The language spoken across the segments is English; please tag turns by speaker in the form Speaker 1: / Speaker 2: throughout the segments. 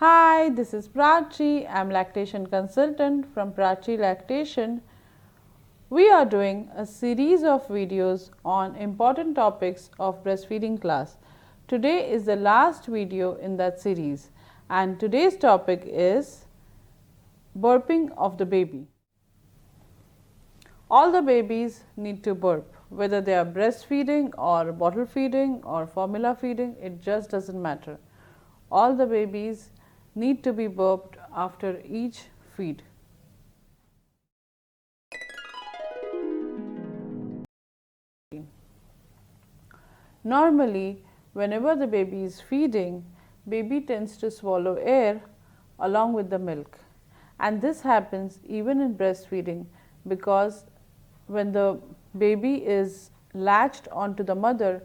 Speaker 1: Hi, this is Prachi. I'm lactation consultant from Prachi Lactation. We are doing a series of videos on important topics of breastfeeding class. Today is the last video in that series, and today's topic is burping of the baby. All the babies need to burp, whether they are breastfeeding or bottle feeding or formula feeding, it just doesn't matter. All the babies need to be burped after each feed. Normally, whenever the baby is feeding, baby tends to swallow air along with the milk, and this happens even in breastfeeding because when the baby is latched onto the mother,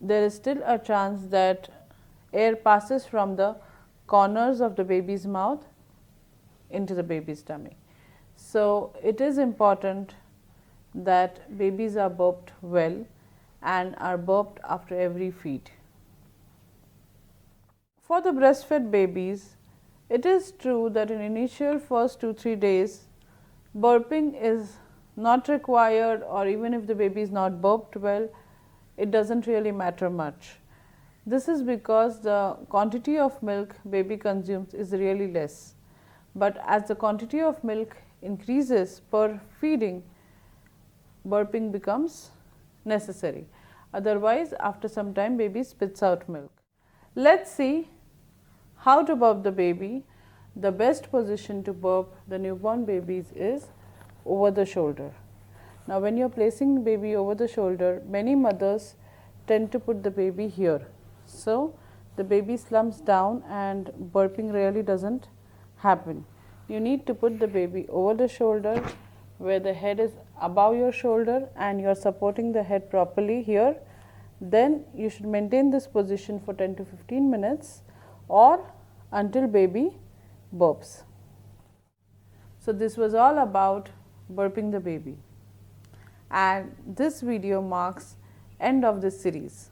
Speaker 1: there is still a chance that air passes from the corners of the baby's mouth into the baby's tummy. So, it is important that babies are burped well and are burped after every feed. For the breastfed babies, it is true that in initial first 2-3 days, burping is not required, or even if the baby is not burped well, it doesn't really matter much. This is because the quantity of milk baby consumes is really less, but as the quantity of milk increases per feeding, burping becomes necessary. Otherwise, after some time baby spits out milk. Let's see how to burp the baby. The best position to burp the newborn babies is over the shoulder. Now, when you are placing baby over the shoulder, many mothers tend to put the baby here. So, the baby slumps down and burping really doesn't happen. You need to put the baby over the shoulder where the head is above your shoulder and you are supporting the head properly here. Then you should maintain this position for 10 to 15 minutes or until baby burps. So, this was all about burping the baby, and this video marks end of this series.